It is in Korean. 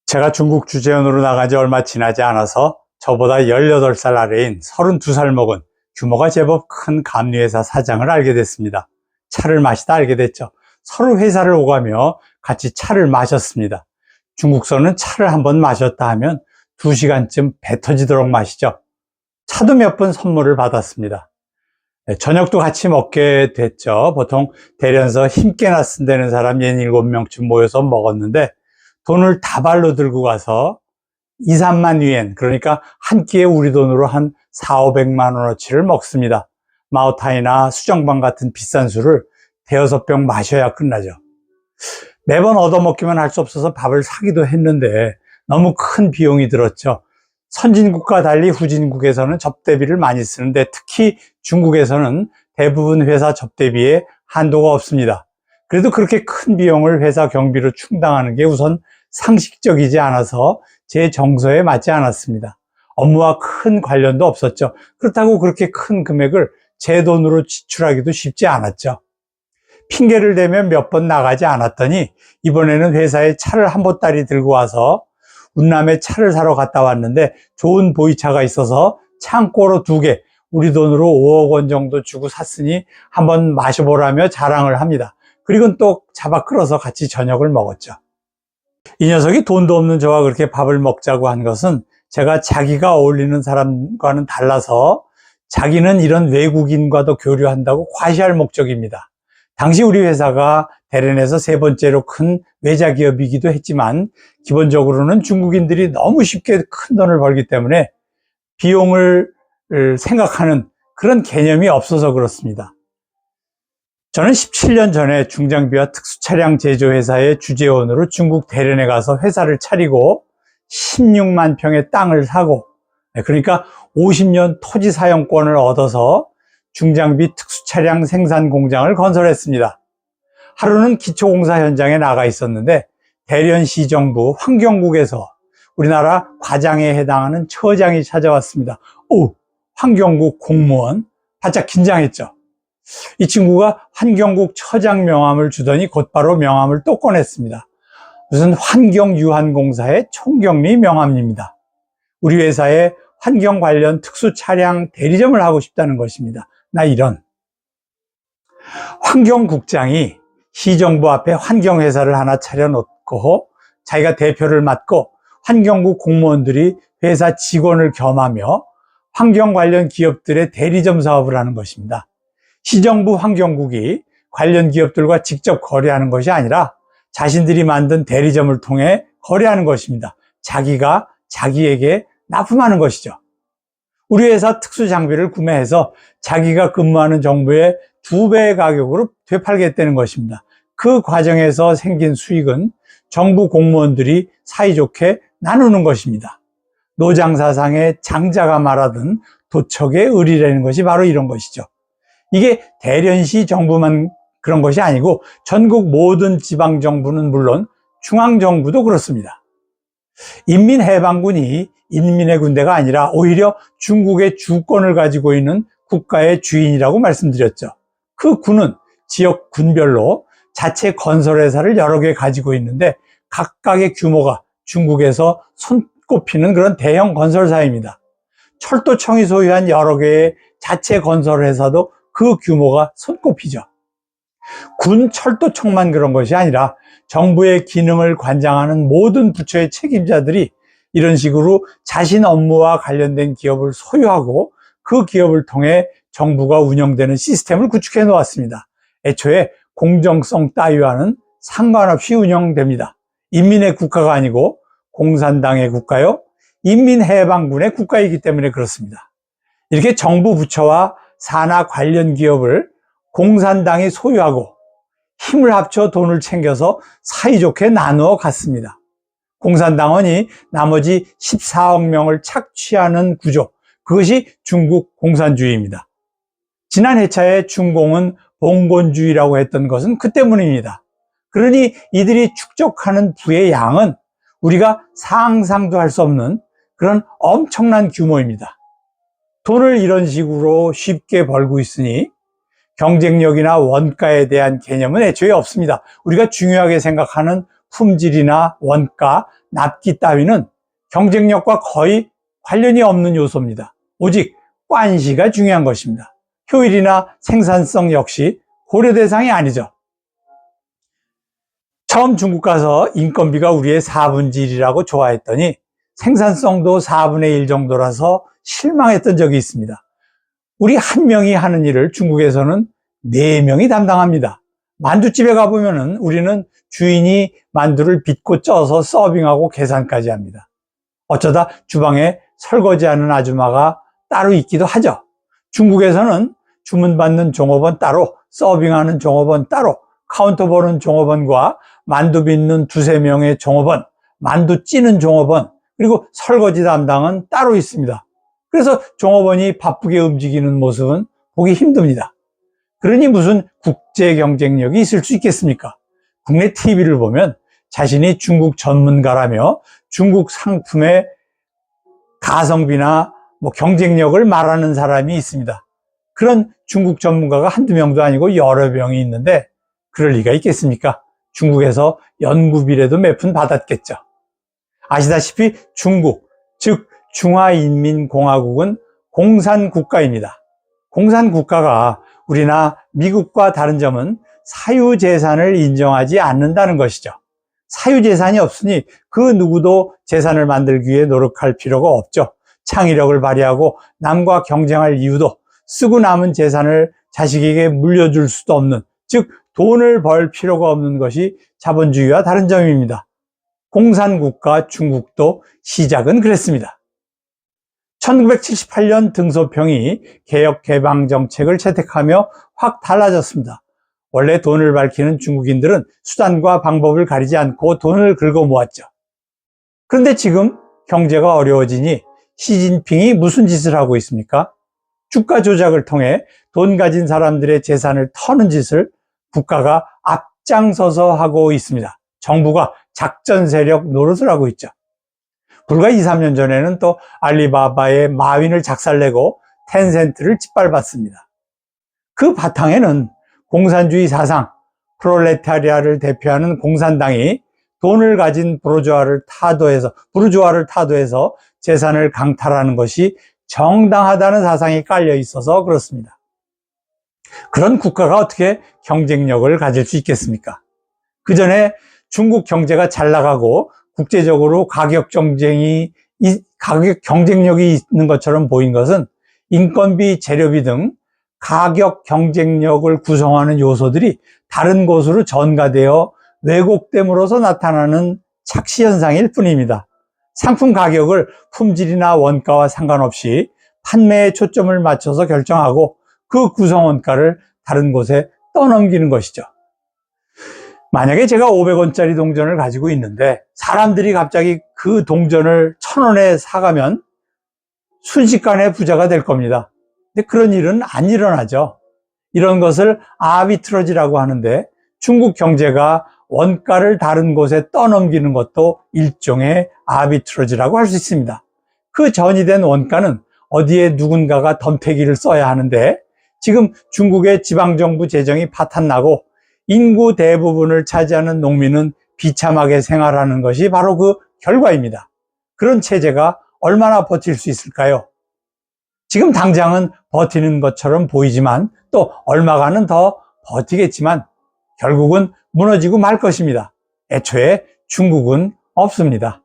제가 중국 주재원으로 나간 지 얼마 지나지 않아서 저보다 18살 아래인 32살 먹은 규모가 제법 큰 감리회사 사장을 알게 됐습니다. 차를 마시다 알게 됐죠. 서로 회사를 오가며 같이 차를 마셨습니다. 중국서는 차를 한번 마셨다 하면 2시간쯤 배 터지도록 마시죠. 차도 몇 번 선물을 받았습니다. 저녁도 같이 먹게 됐죠. 보통 대련서 힘께나 쓴다는 사람 6-7명쯤 모여서 먹었는데 돈을 다발로 들고 가서 2-3만 위엔, 그러니까 한 끼에 우리 돈으로 한 400~500만 원어치를 먹습니다. 마오타이나 수정방 같은 비싼 술을 5~6병 마셔야 끝나죠. 매번 얻어먹기만 할 수 없어서 밥을 사기도 했는데 너무 큰 비용이 들었죠. 선진국과 달리 후진국에서는 접대비를 많이 쓰는데 특히 중국에서는 대부분 회사 접대비에 한도가 없습니다. 그래도 그렇게 큰 비용을 회사 경비로 충당하는 게 우선 상식적이지 않아서 제 정서에 맞지 않았습니다. 업무와 큰 관련도 없었죠. 그렇다고 그렇게 큰 금액을 제 돈으로 지출하기도 쉽지 않았죠. 핑계를 대면 몇 번 나가지 않았더니 이번에는 회사에 차를 한 보따리 들고 와서 운남에 차를 사러 갔다 왔는데 좋은 보이차가 있어서 창고로 2개, 우리 돈으로 5억 원 정도 주고 샀으니 한번 마셔보라며 자랑을 합니다. 그리고 또 잡아 끌어서 같이 저녁을 먹었죠. 이 녀석이 돈도 없는 저와 그렇게 밥을 먹자고 한 것은 제가 자기가 어울리는 사람과는 달라서 자기는 이런 외국인과도 교류한다고 과시할 목적입니다. 당시 우리 회사가 대련에서 3번째로 큰 외자기업이기도 했지만 기본적으로는 중국인들이 너무 쉽게 큰 돈을 벌기 때문에 비용을 생각하는 그런 개념이 없어서 그렇습니다. 저는 17년 전에 중장비와 특수차량 제조회사의 주재원으로 중국 대련에 가서 회사를 차리고 16만 평의 땅을 사고, 그러니까 50년 토지 사용권을 얻어서 중장비 특수차량 생산 공장을 건설했습니다. 하루는 기초공사 현장에 나가 있었는데 대련시 정부 환경국에서 우리나라 과장에 해당하는 처장이 찾아왔습니다. 오, 환경국 공무원. 바짝 긴장했죠. 이 친구가 환경국 처장 명함을 주더니 곧바로 명함을 또 꺼냈습니다. 무슨 환경유한공사의 총경리 명함입니다. 우리 회사에 환경 관련 특수 차량 대리점을 하고 싶다는 것입니다. 나 이런. 환경국장이 시정부 앞에 환경회사를 하나 차려놓고 자기가 대표를 맡고 환경국 공무원들이 회사 직원을 겸하며 환경 관련 기업들의 대리점 사업을 하는 것입니다. 시정부 환경국이 관련 기업들과 직접 거래하는 것이 아니라 자신들이 만든 대리점을 통해 거래하는 것입니다. 자기가 자기에게 납품하는 것이죠. 우리 회사 특수장비를 구매해서 자기가 근무하는 정부의 2배의 가격으로 되팔겠다는 것입니다. 그 과정에서 생긴 수익은 정부 공무원들이 사이좋게 나누는 것입니다. 노장사상의 장자가 말하던 도척의 을이라는 것이 바로 이런 것이죠. 이게 대련시 정부만 그런 것이 아니고 전국 모든 지방정부는 물론 중앙정부도 그렇습니다. 인민해방군이 인민의 군대가 아니라 오히려 중국의 주권을 가지고 있는 국가의 주인이라고 말씀드렸죠. 그 군은 지역 군별로 자체 건설회사를 여러 개 가지고 있는데 각각의 규모가 중국에서 손꼽히는 그런 대형 건설사입니다. 철도청이 소유한 여러 개의 자체 건설회사도 그 규모가 손꼽히죠. 군 철도청만 그런 것이 아니라 정부의 기능을 관장하는 모든 부처의 책임자들이 이런 식으로 자신 업무와 관련된 기업을 소유하고 그 기업을 통해 정부가 운영되는 시스템을 구축해 놓았습니다. 애초에 공정성 따위와는 상관없이 운영됩니다. 인민의 국가가 아니고 공산당의 국가요, 인민해방군의 국가이기 때문에 그렇습니다. 이렇게 정부 부처와 산하 관련 기업을 공산당이 소유하고 힘을 합쳐 돈을 챙겨서 사이좋게 나누어 갔습니다. 공산당원이 나머지 14억 명을 착취하는 구조, 그것이 중국 공산주의입니다. 지난 회차에 중공은 봉건주의라고 했던 것은 그 때문입니다. 그러니 이들이 축적하는 부의 양은 우리가 상상도 할 수 없는 그런 엄청난 규모입니다. 돈을 이런 식으로 쉽게 벌고 있으니 경쟁력이나 원가에 대한 개념은 애초에 없습니다. 우리가 중요하게 생각하는 품질이나 원가, 납기 따위는 경쟁력과 거의 관련이 없는 요소입니다. 오직 관시가 중요한 것입니다. 효율이나 생산성 역시 고려 대상이 아니죠. 처음 중국 가서 인건비가 우리의 4분의 1이라고 좋아했더니 생산성도 4분의 1 정도라서 실망했던 적이 있습니다. 우리 한 명이 하는 일을 중국에서는 4명이 담당합니다. 만두집에 가보면은 우리는 주인이 만두를 빚고 쪄서 서빙하고 계산까지 합니다. 어쩌다 주방에 설거지하는 아줌마가 따로 있기도 하죠. 중국에서는 주문받는 종업원 따로, 서빙하는 종업원 따로, 카운터 보는 종업원과 만두 빚는 2~3명의 종업원, 만두 찌는 종업원, 그리고 설거지 담당은 따로 있습니다. 그래서 종업원이 바쁘게 움직이는 모습은 보기 힘듭니다. 그러니 무슨 국제 경쟁력이 있을 수 있겠습니까? 국내 TV를 보면 자신이 중국 전문가라며 중국 상품의 가성비나 경쟁력을 말하는 사람이 있습니다. 그런 중국 전문가가 한두 명도 아니고 여러 명이 있는데 그럴 리가 있겠습니까? 중국에서 연구비라도 몇 푼 받았겠죠. 아시다시피 중국, 즉 중화인민공화국은 공산국가입니다. 공산국가가 우리나 미국과 다른 점은 사유재산을 인정하지 않는다는 것이죠. 사유재산이 없으니 그 누구도 재산을 만들기 위해 노력할 필요가 없죠. 창의력을 발휘하고 남과 경쟁할 이유도, 쓰고 남은 재산을 자식에게 물려줄 수도 없는, 즉 돈을 벌 필요가 없는 것이 자본주의와 다른 점입니다. 공산국가 중국도 시작은 그랬습니다. 1978년 등소평이 개혁개방정책을 채택하며 확 달라졌습니다. 원래 돈을 밝히는 중국인들은 수단과 방법을 가리지 않고 돈을 긁어 모았죠. 그런데 지금 경제가 어려워지니 시진핑이 무슨 짓을 하고 있습니까? 주가 조작을 통해 돈 가진 사람들의 재산을 터는 짓을 국가가 앞장서서 하고 있습니다. 정부가 작전 세력 노릇을 하고 있죠. 불과 2~3년 전에는 또 알리바바의 마윈을 작살내고 텐센트를 짓밟았습니다. 그 바탕에는 공산주의 사상, 프롤레타리아를 대표하는 공산당이 돈을 가진 부르주아를 타도해서 재산을 강탈하는 것이 정당하다는 사상이 깔려 있어서 그렇습니다. 그런 국가가 어떻게 경쟁력을 가질 수 있겠습니까? 그 전에 중국 경제가 잘 나가고 국제적으로 가격 경쟁력이 있는 것처럼 보인 것은 인건비, 재료비 등 가격 경쟁력을 구성하는 요소들이 다른 곳으로 전가되어 왜곡됨으로써 나타나는 착시 현상일 뿐입니다. 상품 가격을 품질이나 원가와 상관없이 판매에 초점을 맞춰서 결정하고 그 구성 원가를 다른 곳에 떠넘기는 것이죠. 만약에 제가 500원짜리 동전을 가지고 있는데 사람들이 갑자기 그 동전을 1000원에 사가면 순식간에 부자가 될 겁니다. 근데 그런 일은 안 일어나죠. 이런 것을 아비트러지라고 하는데 중국 경제가 원가를 다른 곳에 떠넘기는 것도 일종의 아비트러지라고 할 수 있습니다. 그 전이된 원가는 어디에 누군가가 덤태기를 써야 하는데 지금 중국의 지방정부 재정이 파탄나고 인구 대부분을 차지하는 농민은 비참하게 생활하는 것이 바로 그 결과입니다. 그런 체제가 얼마나 버틸 수 있을까요? 지금 당장은 버티는 것처럼 보이지만 또 얼마간은 더 버티겠지만 결국은 무너지고 말 것입니다. 애초에 중국은 없습니다.